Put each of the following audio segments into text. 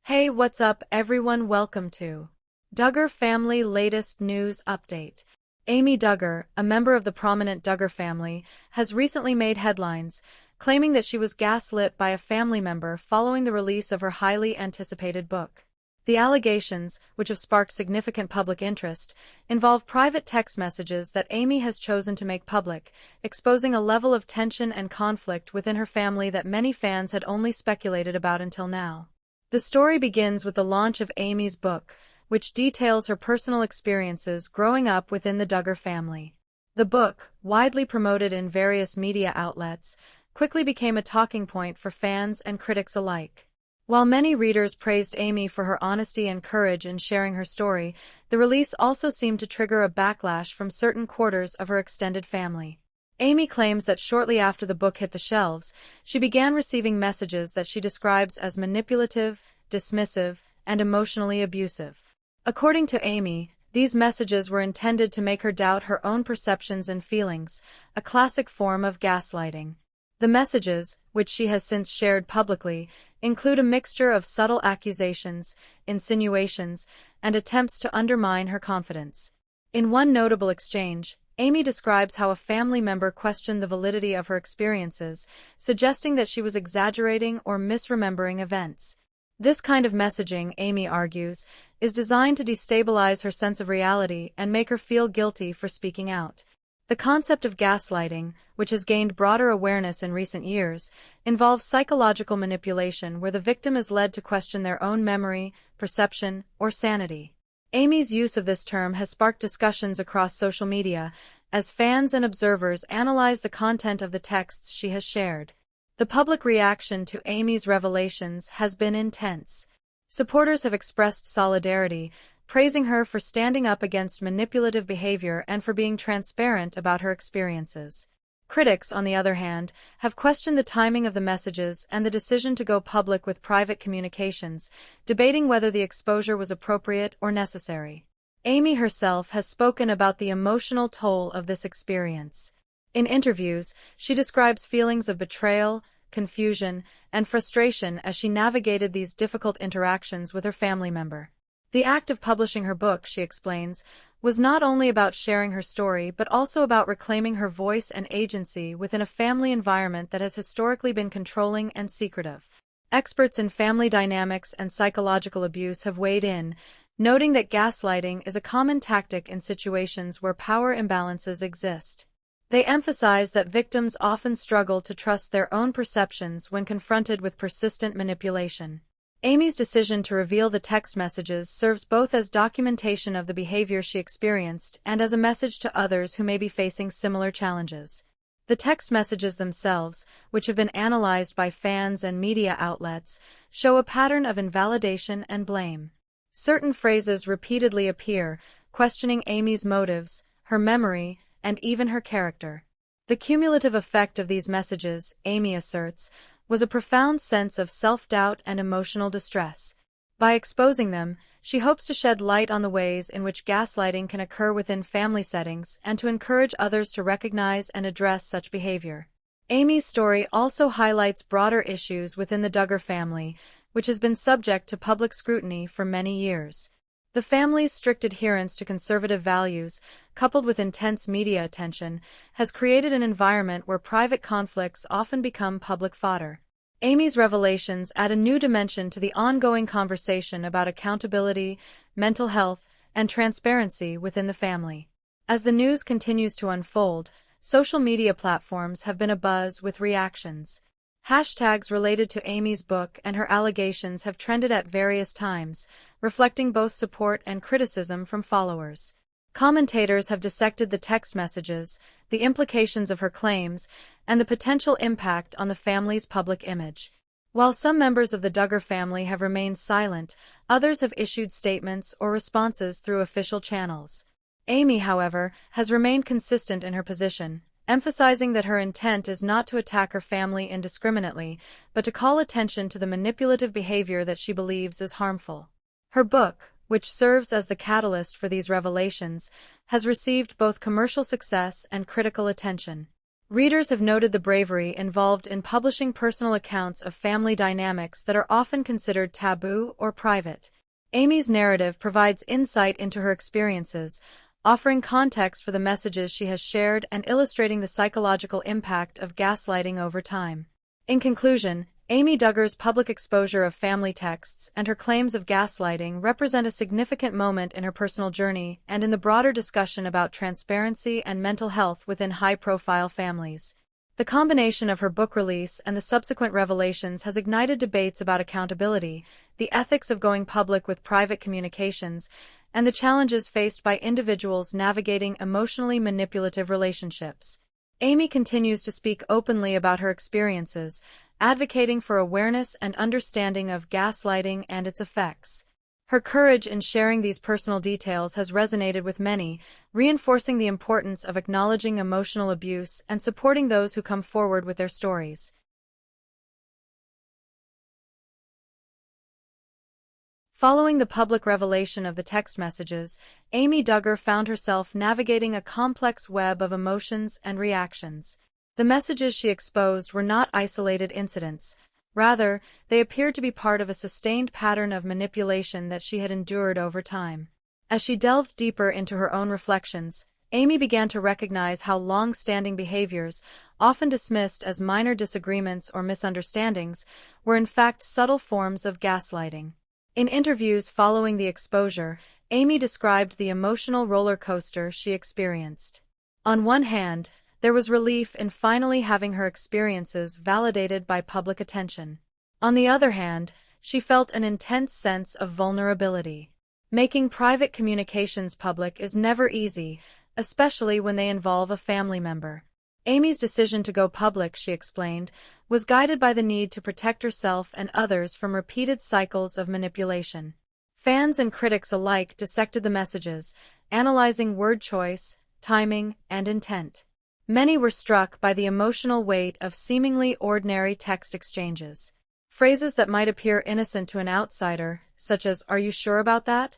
Hey, what's up, everyone? Welcome to Duggar Family Latest News Update. Amy Duggar, a member of the prominent Duggar family, has recently made headlines, claiming that she was gaslit by a family member following the release of her highly anticipated book. The allegations, which have sparked significant public interest, involve private text messages that Amy has chosen to make public, exposing a level of tension and conflict within her family that many fans had only speculated about until now. The story begins with the launch of Amy's book, which details her personal experiences growing up within the Duggar family. The book, widely promoted in various media outlets, quickly became a talking point for fans and critics alike. While many readers praised Amy for her honesty and courage in sharing her story, the release also seemed to trigger a backlash from certain quarters of her extended family. Amy claims that shortly after the book hit the shelves, she began receiving messages that she describes as manipulative, dismissive, and emotionally abusive. According to Amy, these messages were intended to make her doubt her own perceptions and feelings, a classic form of gaslighting. The messages, which she has since shared publicly, include a mixture of subtle accusations, insinuations, and attempts to undermine her confidence. In one notable exchange, Amy describes how a family member questioned the validity of her experiences, suggesting that she was exaggerating or misremembering events. This kind of messaging, Amy argues, is designed to destabilize her sense of reality and make her feel guilty for speaking out. The concept of gaslighting, which has gained broader awareness in recent years, involves psychological manipulation where the victim is led to question their own memory, perception, or sanity. Amy's use of this term has sparked discussions across social media, as fans and observers analyze the content of the texts she has shared. The public reaction to Amy's revelations has been intense. Supporters have expressed solidarity, praising her for standing up against manipulative behavior and for being transparent about her experiences. Critics, on the other hand, have questioned the timing of the messages and the decision to go public with private communications, debating whether the exposure was appropriate or necessary. Amy herself has spoken about the emotional toll of this experience. In interviews, she describes feelings of betrayal, confusion, and frustration as she navigated these difficult interactions with her family member. The act of publishing her book, she explains, was not only about sharing her story but also about reclaiming her voice and agency within a family environment that has historically been controlling and secretive. Experts in family dynamics and psychological abuse have weighed in, noting that gaslighting is a common tactic in situations where power imbalances exist. They emphasize that victims often struggle to trust their own perceptions when confronted with persistent manipulation. Amy's decision to reveal the text messages serves both as documentation of the behavior she experienced and as a message to others who may be facing similar challenges. The text messages themselves, which have been analyzed by fans and media outlets, show a pattern of invalidation and blame. Certain phrases repeatedly appear, questioning Amy's motives, her memory, and even her character. The cumulative effect of these messages, Amy asserts, was a profound sense of self-doubt and emotional distress. By exposing them, she hopes to shed light on the ways in which gaslighting can occur within family settings and to encourage others to recognize and address such behavior. Amy's story also highlights broader issues within the Duggar family, which has been subject to public scrutiny for many years. The family's strict adherence to conservative values, coupled with intense media attention, has created an environment where private conflicts often become public fodder. Amy's revelations add a new dimension to the ongoing conversation about accountability, mental health, and transparency within the family. As the news continues to unfold, social media platforms have been abuzz with reactions. Hashtags related to Amy's book and her allegations have trended at various times, reflecting both support and criticism from followers. Commentators have dissected the text messages, the implications of her claims, and the potential impact on the family's public image. While some members of the Duggar family have remained silent, others have issued statements or responses through official channels. Amy, however, has remained consistent in her position, emphasizing that her intent is not to attack her family indiscriminately, but to call attention to the manipulative behavior that she believes is harmful. Her book, which serves as the catalyst for these revelations, has received both commercial success and critical attention. Readers have noted the bravery involved in publishing personal accounts of family dynamics that are often considered taboo or private. Amy's narrative provides insight into her experiences, offering context for the messages she has shared and illustrating the psychological impact of gaslighting over time. In conclusion, Amy Duggar's public exposure of family texts and her claims of gaslighting represent a significant moment in her personal journey and in the broader discussion about transparency and mental health within high-profile families. The combination of her book release and the subsequent revelations has ignited debates about accountability, the ethics of going public with private communications, and the challenges faced by individuals navigating emotionally manipulative relationships. Amy continues to speak openly about her experiences, advocating for awareness and understanding of gaslighting and its effects. Her courage in sharing these personal details has resonated with many, reinforcing the importance of acknowledging emotional abuse and supporting those who come forward with their stories. Following the public revelation of the text messages, Amy Duggar found herself navigating a complex web of emotions and reactions. The messages she exposed were not isolated incidents. Rather, they appeared to be part of a sustained pattern of manipulation that she had endured over time. As she delved deeper into her own reflections, Amy began to recognize how long-standing behaviors, often dismissed as minor disagreements or misunderstandings, were in fact subtle forms of gaslighting. In interviews following the exposure, Amy described the emotional roller coaster she experienced. On one hand, there was relief in finally having her experiences validated by public attention. On the other hand, she felt an intense sense of vulnerability. Making private communications public is never easy, especially when they involve a family member. Amy's decision to go public, she explained, was guided by the need to protect herself and others from repeated cycles of manipulation. Fans and critics alike dissected the messages, analyzing word choice, timing, and intent. Many were struck by the emotional weight of seemingly ordinary text exchanges. Phrases that might appear innocent to an outsider, such as "Are you sure about that?"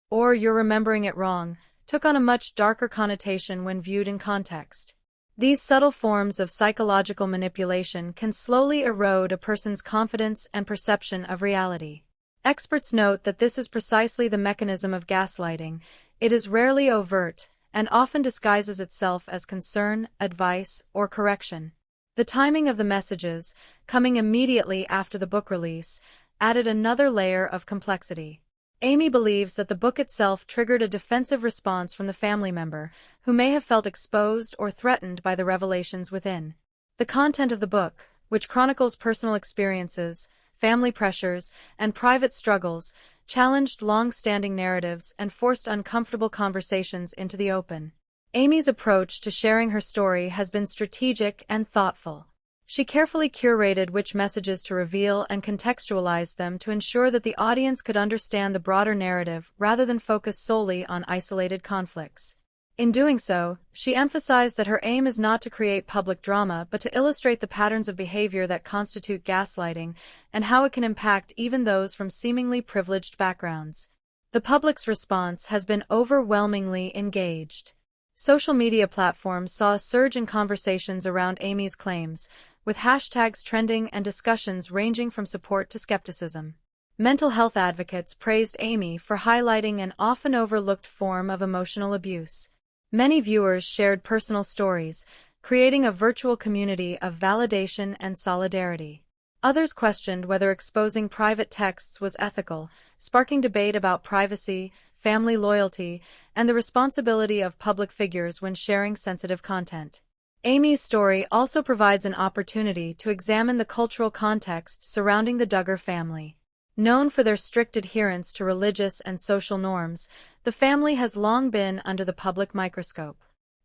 or "You're remembering it wrong," took on a much darker connotation when viewed in context. These subtle forms of psychological manipulation can slowly erode a person's confidence and perception of reality. Experts note that this is precisely the mechanism of gaslighting. It is rarely overt, and often disguises itself as concern, advice, or correction. The timing of the messages, coming immediately after the book release, added another layer of complexity. Amy believes that the book itself triggered a defensive response from the family member, who may have felt exposed or threatened by the revelations within. The content of the book, which chronicles personal experiences, family pressures, and private struggles, challenged long-standing narratives and forced uncomfortable conversations into the open. Amy's approach to sharing her story has been strategic and thoughtful. She carefully curated which messages to reveal and contextualized them to ensure that the audience could understand the broader narrative rather than focus solely on isolated conflicts. In doing so, she emphasized that her aim is not to create public drama but to illustrate the patterns of behavior that constitute gaslighting and how it can impact even those from seemingly privileged backgrounds. The public's response has been overwhelmingly engaged. Social media platforms saw a surge in conversations around Amy's claims, with hashtags trending and discussions ranging from support to skepticism. Mental health advocates praised Amy for highlighting an often overlooked form of emotional abuse. Many viewers shared personal stories, creating a virtual community of validation and solidarity. Others questioned whether exposing private texts was ethical, sparking debate about privacy, family loyalty, and the responsibility of public figures when sharing sensitive content. Amy's story also provides an opportunity to examine the cultural context surrounding the Duggar family. Known for their strict adherence to religious and social norms, the family has long been under the public microscope.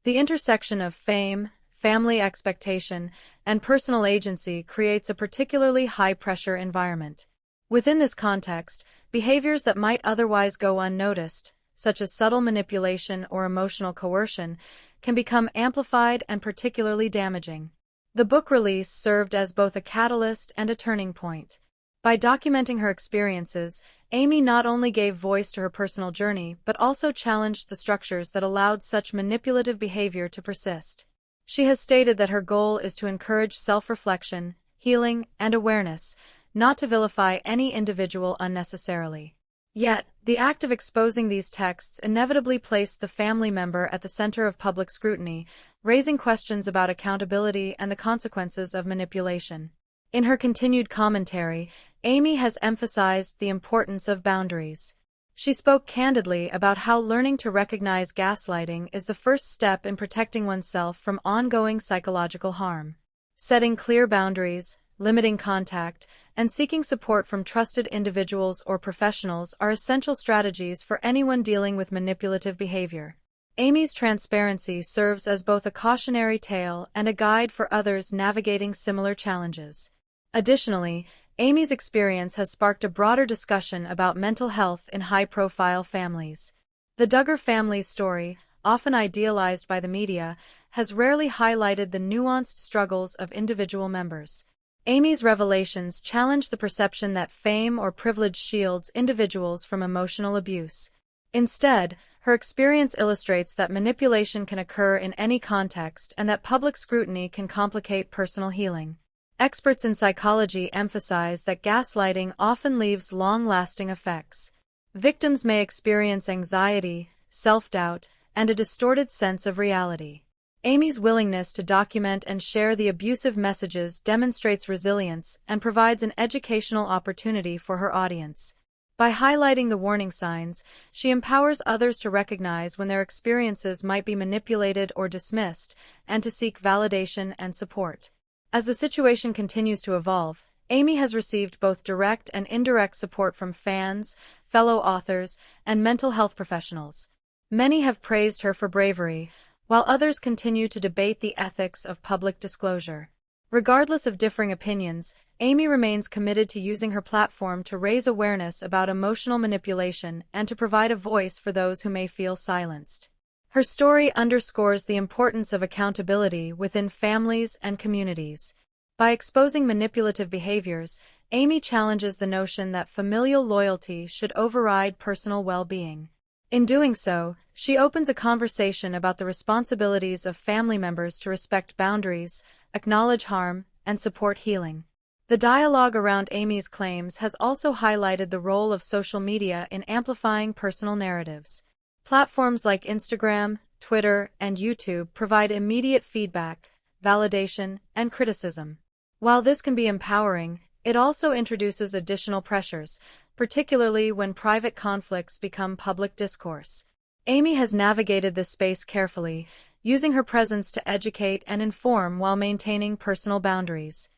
The intersection of fame, family expectation, and personal agency creates a particularly high-pressure environment. Within this context, behaviors that might otherwise go unnoticed, such as subtle manipulation or emotional coercion, can become amplified and particularly damaging. The book release served as both a catalyst and a turning point. By documenting her experiences, Amy not only gave voice to her personal journey but also challenged the structures that allowed such manipulative behavior to persist. She has stated that her goal is to encourage self-reflection, healing, and awareness, not to vilify any individual unnecessarily. Yet, the act of exposing these texts inevitably placed the family member at the center of public scrutiny, raising questions about accountability and the consequences of manipulation. In her continued commentary, Amy has emphasized the importance of boundaries. She spoke candidly about how learning to recognize gaslighting is the first step in protecting oneself from ongoing psychological harm. Setting clear boundaries, limiting contact, and seeking support from trusted individuals or professionals are essential strategies for anyone dealing with manipulative behavior. Amy's transparency serves as both a cautionary tale and a guide for others navigating similar challenges. Additionally, Amy's experience has sparked a broader discussion about mental health in high-profile families. The Duggar family's story, often idealized by the media, has rarely highlighted the nuanced struggles of individual members. Amy's revelations challenge the perception that fame or privilege shields individuals from emotional abuse. Instead, her experience illustrates that manipulation can occur in any context and that public scrutiny can complicate personal healing. Experts in psychology emphasize that gaslighting often leaves long-lasting effects. Victims may experience anxiety, self-doubt, and a distorted sense of reality. Amy's willingness to document and share the abusive messages demonstrates resilience and provides an educational opportunity for her audience. By highlighting the warning signs, she empowers others to recognize when their experiences might be manipulated or dismissed, and to seek validation and support. As the situation continues to evolve, Amy has received both direct and indirect support from fans, fellow authors, and mental health professionals. Many have praised her for bravery, while others continue to debate the ethics of public disclosure. Regardless of differing opinions, Amy remains committed to using her platform to raise awareness about emotional manipulation and to provide a voice for those who may feel silenced. Her story underscores the importance of accountability within families and communities. By exposing manipulative behaviors, Amy challenges the notion that familial loyalty should override personal well-being. In doing so, she opens a conversation about the responsibilities of family members to respect boundaries, acknowledge harm, and support healing. The dialogue around Amy's claims has also highlighted the role of social media in amplifying personal narratives. Platforms like Instagram, Twitter, and YouTube provide immediate feedback, validation, and criticism. While this can be empowering, it also introduces additional pressures, particularly when private conflicts become public discourse. Amy has navigated this space carefully, using her presence to educate and inform while maintaining personal boundaries.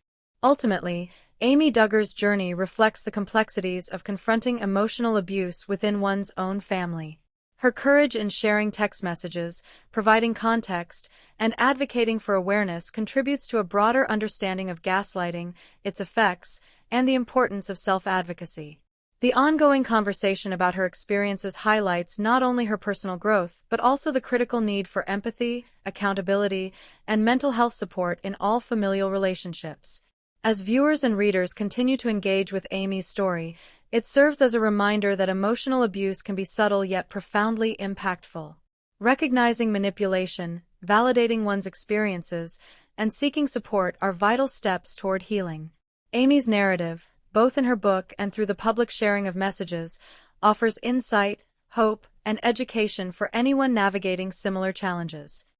Ultimately, Amy Duggar's journey reflects the complexities of confronting emotional abuse within one's own family. Her courage in sharing text messages, providing context, and advocating for awareness contributes to a broader understanding of gaslighting, its effects, and the importance of self-advocacy. The ongoing conversation about her experiences highlights not only her personal growth, but also the critical need for empathy, accountability, and mental health support in all familial relationships. As viewers and readers continue to engage with Amy's story, it serves as a reminder that emotional abuse can be subtle yet profoundly impactful. Recognizing manipulation, validating one's experiences, and seeking support are vital steps toward healing. Amy's narrative, both in her book and through the public sharing of messages, offers insight, hope, and education for anyone navigating similar challenges.